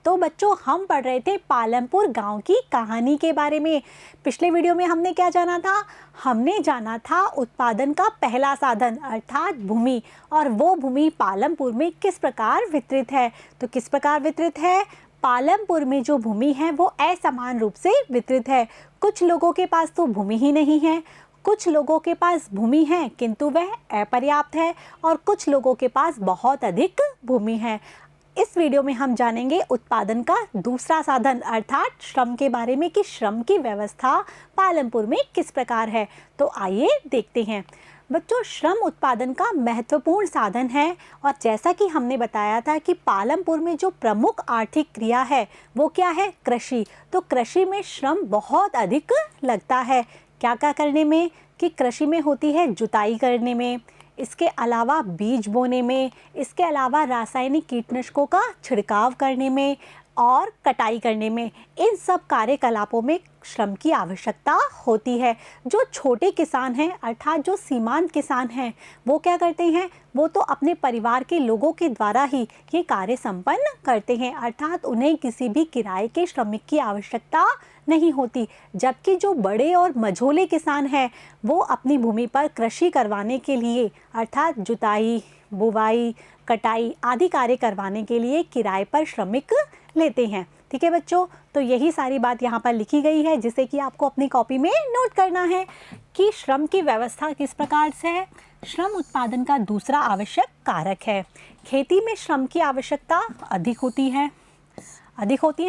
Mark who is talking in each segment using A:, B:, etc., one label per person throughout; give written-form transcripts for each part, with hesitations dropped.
A: तो बच्चों हम पढ़ रहे थे पालमपुर गांव की कहानी के बारे में। पिछले वीडियो में हमने क्या जाना था? हमने जाना था उत्पादन का पहला साधन अर्थात भूमि, और वो भूमि पालमपुर में किस प्रकार वितरित है। तो किस प्रकार वितरित है? पालमपुर में जो भूमि है वो असमान रूप से वितरित है। कुछ लोगों के पास तो भूमि ही नहीं है, कुछ लोगों के पास भूमि है किंतु वह अपर्याप्त है, और कुछ लोगों के पास बहुत अधिक भूमि है। इस वीडियो में हम जानेंगे उत्पादन का दूसरा साधन अर्थात श्रम के बारे में कि श्रम की व्यवस्था पालमपुर में किस प्रकार है। तो आइए देखते हैं। बच्चों, श्रम उत्पादन का महत्वपूर्ण साधन है, और जैसा कि हमने बताया था कि पालमपुर में जो प्रमुख आर्थिक क्रिया है वो क्या है? कृषि। तो कृषि में श्रम बहुत अधिक लगता है। क्या क्या करने में? कि कृषि में होती है जुताई करने में, इसके अलावा बीज बोने में, इसके अलावा रासायनिक कीटनाशकों का छिड़काव करने में और कटाई करने में। इन सब कार्यकलापों में श्रम की आवश्यकता होती है। जो छोटे किसान हैं अर्थात जो सीमांत किसान हैं वो क्या करते हैं? वो तो अपने परिवार के लोगों के द्वारा ही ये कार्य संपन्न करते हैं, अर्थात उन्हें किसी भी किराए के श्रमिक की आवश्यकता नहीं होती। जबकि जो बड़े और मझोले किसान हैं वो अपनी भूमि पर कृषि करवाने के लिए अर्थात जुताई, बुवाई, कटाई आदि कार्य करवाने के लिए किराए पर श्रमिक लेते हैं। ठीक है बच्चों, तो यही सारी बात यहाँ पर लिखी गई है जिसे कि आपको अपनी कॉपी में नोट करना है कि श्रम की व्यवस्था किस प्रकार से है। श्रम उत्पादन का दूसरा आवश्यक कारक है। खेती में श्रम की आवश्यकता अधिक होती है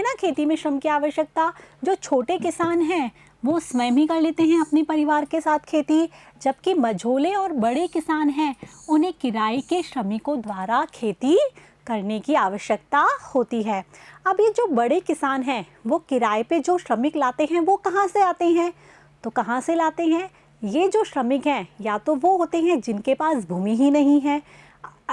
A: ना, खेती में श्रम की आवश्यकता। जो छोटे किसान हैं वो स्वयं ही कर लेते हैं अपने परिवार के साथ खेती, जबकि मझोले और बड़े किसान हैं उन्हें किराए के श्रमिकों द्वारा खेती करने की आवश्यकता होती है। अब ये जो बड़े किसान हैं वो किराए पे जो श्रमिक लाते हैं वो कहाँ से आते हैं? तो कहाँ से लाते हैं? ये जो श्रमिक हैं या तो वो होते हैं जिनके पास भूमि ही नहीं है,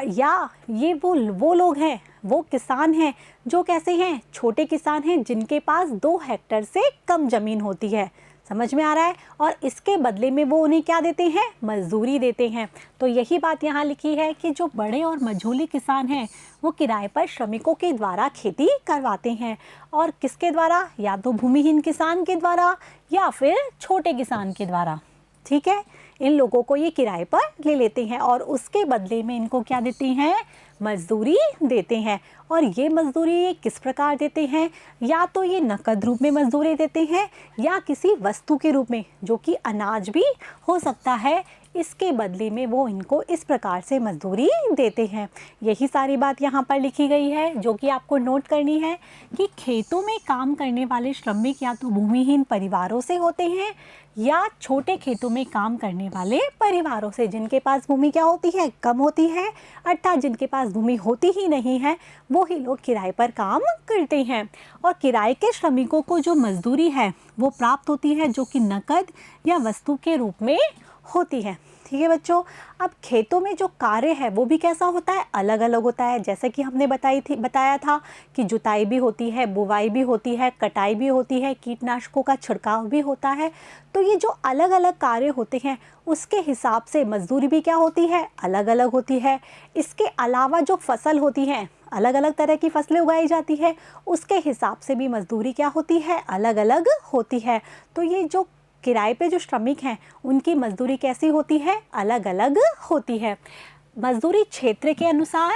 A: या ये वो लोग हैं, वो किसान हैं जो कैसे हैं? छोटे किसान हैं जिनके पास 2 हेक्टेयर से कम ज़मीन होती है। समझ में आ रहा है? और इसके बदले में वो उन्हें क्या देते हैं? मजदूरी देते हैं। तो यही बात यहाँ लिखी है कि जो बड़े और मझोले किसान हैं वो किराए पर श्रमिकों के द्वारा खेती करवाते हैं, और किसके द्वारा? या तो भूमिहीन किसान के द्वारा या फिर छोटे किसान के द्वारा। ठीक है, इन लोगों को ये किराए पर ले लेते हैं और उसके बदले में इनको क्या देते हैं? मजदूरी देते हैं। और ये मजदूरी ये किस प्रकार देते हैं? या तो ये नकद रूप में मजदूरी देते हैं या किसी वस्तु के रूप में, जो कि अनाज भी हो सकता है। इसके बदले में वो इनको इस प्रकार से मजदूरी देते हैं। यही सारी बात यहाँ पर लिखी गई है जो कि आपको नोट करनी है कि खेतों में काम करने वाले श्रमिक या तो भूमिहीन परिवारों से होते हैं या छोटे खेतों में काम करने वाले परिवारों से, जिनके पास भूमि क्या होती है? कम होती है, अर्थात जिनके पास भूमि होती ही नहीं है वो ही लोग किराए पर काम करते हैं। और किराए के श्रमिकों को जो मजदूरी है वो प्राप्त होती है जो कि नकद या वस्तु के रूप में होती है। ठीक है बच्चों, अब खेतों में जो कार्य है वो भी कैसा होता है? अलग अलग होता है। जैसे कि हमने बताया था कि जुताई भी होती है, बुवाई भी होती है, कटाई भी होती है, कीटनाशकों का छिड़काव भी होता है। तो ये जो अलग अलग कार्य होते हैं उसके हिसाब से मजदूरी भी क्या होती है? अलग अलग होती है। इसके अलावा जो फसल होती है, अलग अलग तरह की फसलें उगाई जाती है, उसके हिसाब से भी मजदूरी क्या होती है? अलग अलग होती है। तो ये जो किराए पे जो श्रमिक हैं उनकी मजदूरी कैसी होती है? अलग अलग होती है। मजदूरी क्षेत्र के अनुसार,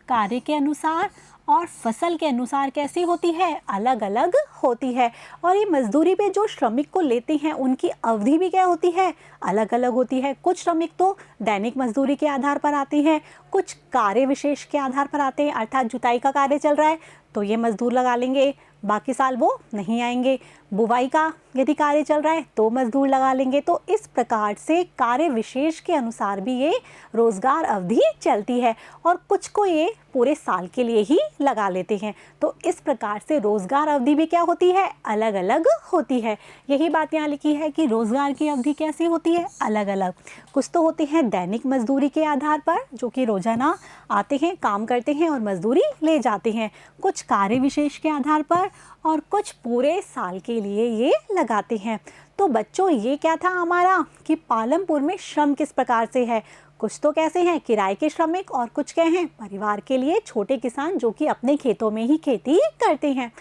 A: कार्य के अनुसार और फसल के अनुसार कैसी होती है? अलग अलग होती है। और ये मजदूरी पे जो श्रमिक को लेते हैं उनकी अवधि भी क्या होती है? अलग अलग होती है। कुछ श्रमिक तो दैनिक मजदूरी के आधार पर आते हैं, कुछ कार्य विशेष के आधार पर आते हैं, अर्थात जुताई का कार्य चल रहा है तो ये मजदूर लगा लेंगे, बाकी साल वो नहीं आएंगे। बुवाई का यदि कार्य चल रहा है तो मजदूर लगा लेंगे। तो इस प्रकार से कार्य विशेष के अनुसार भी ये रोजगार अवधि चलती है, और कुछ को ये पूरे साल के लिए ही लगा लेते हैं। तो इस प्रकार से रोजगार अवधि भी क्या होती है? अलग अलग होती है। यही बात यहाँ लिखी है कि रोजगार की अवधि कैसी होती है? अलग अलग। कुछ तो होते हैं दैनिक मजदूरी के आधार पर जो कि रोजाना आते हैं, काम करते हैं और मजदूरी ले जाते हैं, कुछ कार्य विशेष के आधार पर, और कुछ पूरे साल के लिए ये लगाते हैं। तो बच्चों ये क्या था हमारा कि पालमपुर में श्रम किस प्रकार से है? कुछ तो कैसे हैं किराए के श्रमिक और कुछ क्या हैं परिवार के लिए छोटे किसान जो कि अपने खेतों में ही खेती करते हैं।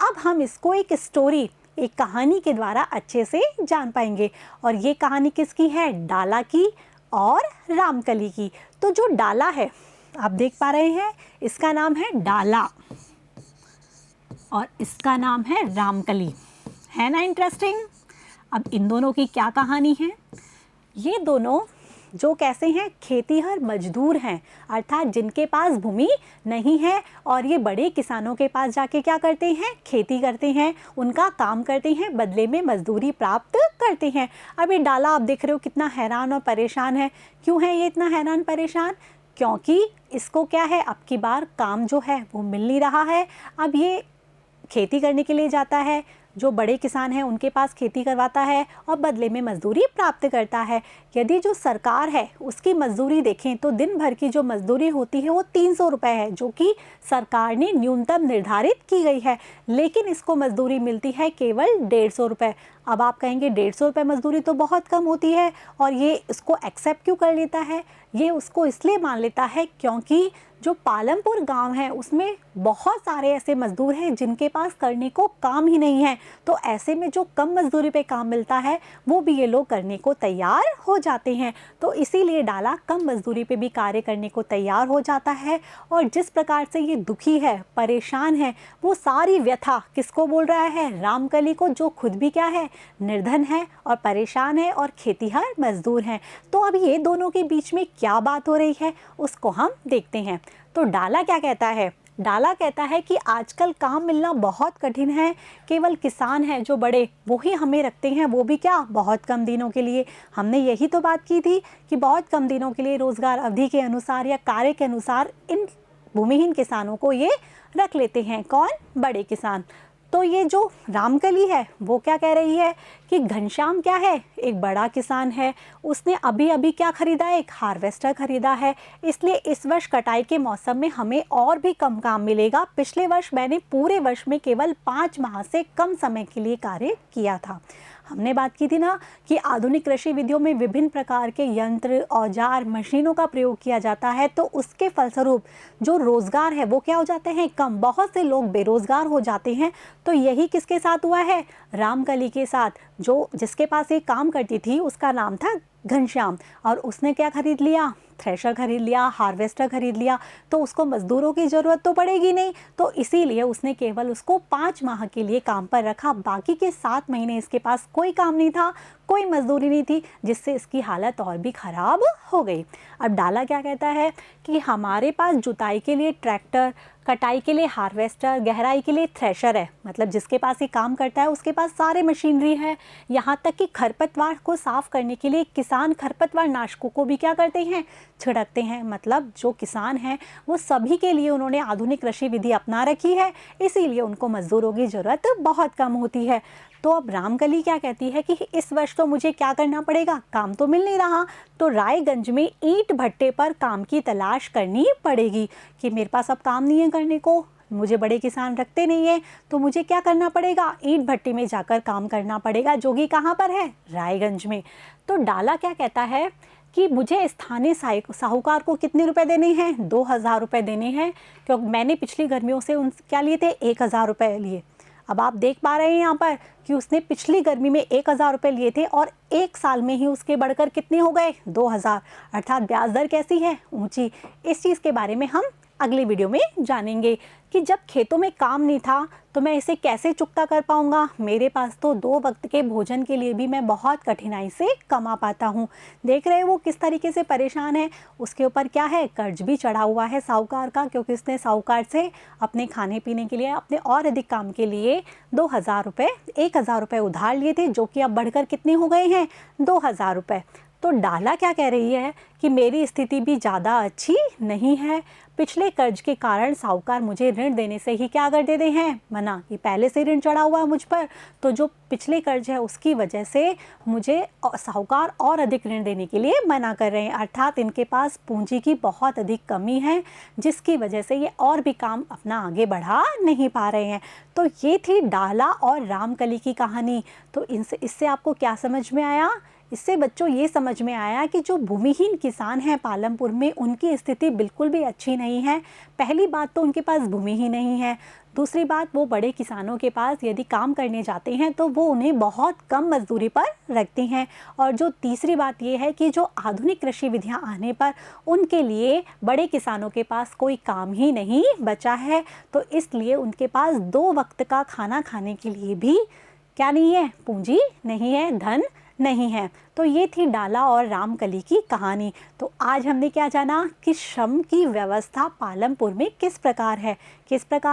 A: अब हम इसको एक स्टोरी, एक कहानी के द्वारा अच्छे से जान पाएंगे। और ये कहानी किसकी है? डाला की और रामकली की। तो जो डाला है आप देख पा रहे हैं, इसका नाम है डाला और इसका नाम है रामकली, है ना इंटरेस्टिंग। अब इन दोनों की क्या कहानी है? ये दोनों जो कैसे हैं, खेतीहर मजदूर हैं, अर्थात जिनके पास भूमि नहीं है और ये बड़े किसानों के पास जाके क्या करते हैं? खेती करते हैं, उनका काम करते हैं, बदले में मजदूरी प्राप्त करते हैं। अब ये डाला आप देख रहे हो कितना हैरान और परेशान है। क्यों है ये इतना हैरान परेशान? क्योंकि इसको क्या है, अब की बार काम जो है वो मिल नहीं रहा है। अब ये खेती करने के लिए जाता है, जो बड़े किसान हैं उनके पास खेती करवाता है और बदले में मजदूरी प्राप्त करता है। यदि जो सरकार है उसकी मजदूरी देखें तो दिन भर की जो मजदूरी होती है वो 300 रुपये है, जो कि सरकार ने न्यूनतम निर्धारित की गई है, लेकिन इसको मजदूरी मिलती है केवल 150 रुपये। अब आप कहेंगे 150 रुपये मजदूरी तो बहुत कम होती है, और ये इसको एक्सेप्ट क्यों कर लेता है? ये उसको इसलिए मान लेता है क्योंकि जो पालमपुर गांव है उसमें बहुत सारे ऐसे मजदूर हैं जिनके पास करने को काम ही नहीं है। तो ऐसे में जो कम मजदूरी पे काम मिलता है वो भी ये लोग करने को तैयार हो जाते हैं। तो इसीलिए डाला कम मजदूरी पे भी कार्य करने को तैयार हो जाता है। और जिस प्रकार से ये दुखी है, परेशान है, वो सारी व्यथा किसको बोल रहा है? रामकली को, जो खुद भी क्या है? निर्धन है और परेशान है और खेतीहर मजदूर हैं। तो अब ये दोनों के बीच में क्या बात हो रही है उसको हम देखते हैं। तो डाला क्या कहता है? डाला कहता है कि आजकल काम मिलना बहुत कठिन है, केवल किसान हैं जो बड़े वो ही हमें रखते हैं, वो भी क्या? बहुत कम दिनों के लिए। हमने यही तो बात की थी कि बहुत कम दिनों के लिए रोज़गार अवधि के अनुसार या कार्य के अनुसार इन भूमिहीन किसानों को ये रख लेते हैं। कौन? बड़े किसान। तो ये जो रामकली है वो क्या कह रही है कि घनश्याम क्या है? एक बड़ा किसान है, उसने अभी अभी क्या खरीदा है? एक हार्वेस्टर खरीदा है, इसलिए इस वर्ष कटाई के मौसम में हमें और भी कम काम मिलेगा। पिछले वर्ष मैंने पूरे वर्ष में केवल 5 माह से कम समय के लिए कार्य किया था। हमने बात की थी ना कि आधुनिक कृषि विधियों में विभिन्न प्रकार के यंत्र, औजार, मशीनों का प्रयोग किया जाता है, तो उसके फलस्वरूप जो रोज़गार है वो क्या हो जाते हैं? कम। बहुत से लोग बेरोज़गार हो जाते हैं। तो यही किसके साथ हुआ है? रामकली के साथ। जो जिसके पास एक काम करती थी उसका नाम था घनश्याम, और उसने क्या खरीद लिया? थ्रेशर खरीद लिया, हार्वेस्टर खरीद लिया। तो उसको मज़दूरों की ज़रूरत तो पड़ेगी नहीं, तो इसीलिए उसने केवल उसको 5 माह के लिए काम पर रखा। बाकी के 7 महीने इसके पास कोई काम नहीं था, कोई मजदूरी नहीं थी, जिससे इसकी हालत और भी ख़राब हो गई। अब डाला क्या कहता है कि हमारे पास जुताई के लिए ट्रैक्टर, कटाई के लिए हार्वेस्टर, गहराई के लिए थ्रेशर है, मतलब जिसके पास ये काम करता है उसके पास सारे मशीनरी है। यहाँ तक कि खरपतवार को साफ करने के लिए किसान खरपतवार नाशकों को भी क्या करते हैं? छिड़कते हैं। मतलब जो किसान हैं वो सभी के लिए उन्होंने आधुनिक कृषि विधि अपना रखी है, इसीलिए उनको मजदूरों की ज़रूरत बहुत कम होती है। तो अब रामकली क्या कहती है कि इस वर्ष तो मुझे क्या करना पड़ेगा? काम तो मिल नहीं रहा, तो रायगंज में ईंट भट्टे पर काम की तलाश करनी पड़ेगी कि मेरे पास अब काम नहीं है करने को, मुझे बड़े किसान रखते नहीं है, तो मुझे क्या करना पड़ेगा? ईंट भट्टी में जाकर काम करना पड़ेगा, जो कि कहाँ पर है? रायगंज में। तो डाला क्या कहता है कि मुझे स्थानीय साहूकार को कितने रुपए देने हैं? 2000 रुपये देने हैं, क्योंकि मैंने पिछली गर्मियों से उन क्या लिए थे? 1000 रुपये लिए। अब आप देख पा रहे हैं यहाँ पर कि उसने पिछली गर्मी में 1000 रुपये लिए थे और 1 साल में ही उसके बढ़कर कितने हो गए? 2000। अर्थात ब्याज दर कैसी है? ऊंची। इस चीज़ के बारे में हम अगले वीडियो में जानेंगे कि जब खेतों में काम नहीं था तो मैं इसे कैसे चुकता कर पाऊंगा। मेरे पास तो 2 वक्त के भोजन के लिए भी मैं बहुत कठिनाई से कमा पाता हूँ। देख रहे हैं वो किस तरीके से परेशान है। उसके ऊपर क्या है? कर्ज भी चढ़ा हुआ है साहूकार का, क्योंकि उसने साहूकार से अपने खाने पीने के लिए, अपने और अधिक काम के लिए 2000 रुपये, 1000 रुपये उधार लिए थे, जो कि अब बढ़कर कितने हो गए हैं? 2000 रुपये। तो डाला क्या कह रही है कि मेरी स्थिति भी ज़्यादा अच्छी नहीं है। पिछले कर्ज के कारण साहूकार मुझे ऋण देने से ही क्या कर देते हैं? मना। कि पहले से ऋण चढ़ा हुआ है मुझ पर, तो जो पिछले कर्ज है उसकी वजह से मुझे साहूकार और अधिक ऋण देने के लिए मना कर रहे हैं। अर्थात इनके पास पूंजी की बहुत अधिक कमी है, जिसकी वजह से ये और भी काम अपना आगे बढ़ा नहीं पा रहे हैं। तो ये थी डाला और रामकली की कहानी। तो इससे आपको क्या समझ में आया? इससे बच्चों ये समझ में आया कि जो भूमिहीन किसान हैं पालमपुर में, उनकी स्थिति बिल्कुल भी अच्छी नहीं है। पहली बात तो उनके पास भूमि ही नहीं है, दूसरी बात वो बड़े किसानों के पास यदि काम करने जाते हैं तो वो उन्हें बहुत कम मजदूरी पर रखते हैं, और जो तीसरी बात ये है कि जो आधुनिक कृषि विधियां आने पर उनके लिए बड़े किसानों के पास कोई काम ही नहीं बचा है। तो इसलिए उनके पास 2 वक्त का खाना खाने के लिए भी क्या नहीं है, पूंजी नहीं है, धन नहीं है। तो ये थी डाला और रामकली की कहानी। तो आज हमने क्या जाना कि श्रम की व्यवस्था पालमपुर में किस प्रकार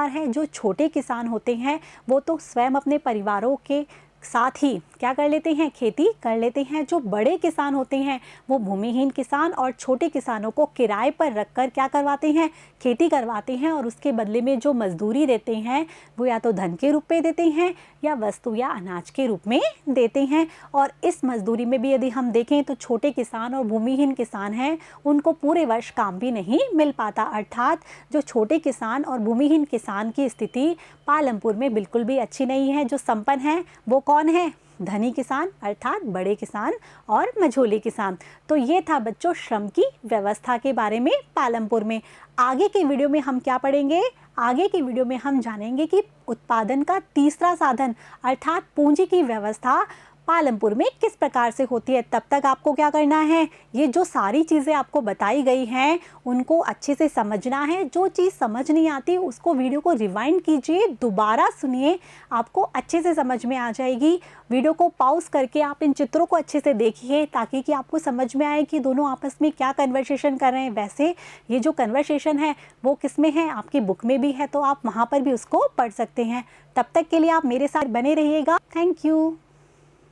A: है। जो छोटे किसान होते हैं वो तो स्वयं अपने परिवारों के साथ ही क्या कर लेते हैं, खेती कर लेते हैं। जो बड़े किसान होते हैं वो भूमिहीन किसान और छोटे किसानों को किराए पर रखकर क्या करवाते हैं, खेती करवाते हैं, और उसके बदले में जो मजदूरी देते हैं वो या तो धन के रूप में देते हैं या वस्तु या अनाज के रूप में देते हैं। और इस मजदूरी में भी यदि हम देखें तो छोटे किसान और भूमिहीन किसान हैं उनको पूरे वर्ष काम भी नहीं मिल पाता। अर्थात जो छोटे किसान और भूमिहीन किसान की स्थिति पालमपुर में बिल्कुल भी अच्छी नहीं है। जो संपन्न है वो कौन है, धनी किसान अर्थात बड़े किसान और मझोले किसान। तो ये था बच्चों श्रम की व्यवस्था के बारे में पालमपुर में। आगे के वीडियो में हम क्या पढ़ेंगे, आगे की वीडियो में हम जानेंगे कि उत्पादन का तीसरा साधन अर्थात पूंजी की व्यवस्था पालमपुर में किस प्रकार से होती है। तब तक आपको क्या करना है, ये जो सारी चीज़ें आपको बताई गई हैं उनको अच्छे से समझना है। जो चीज़ समझ नहीं आती उसको वीडियो को रिवाइंड कीजिए, दोबारा सुनिए, आपको अच्छे से समझ में आ जाएगी। वीडियो को पॉज करके आप इन चित्रों को अच्छे से देखिए ताकि कि आपको समझ में आए कि दोनों आपस में क्या कन्वर्सेशन कर रहे हैं। वैसे ये जो कन्वर्सेशन है वो किस में है, आपकी बुक में भी है, तो आप वहाँ पर भी उसको पढ़ सकते हैं। तब तक के लिए आप मेरे साथ बने रहिएगा। Thank you.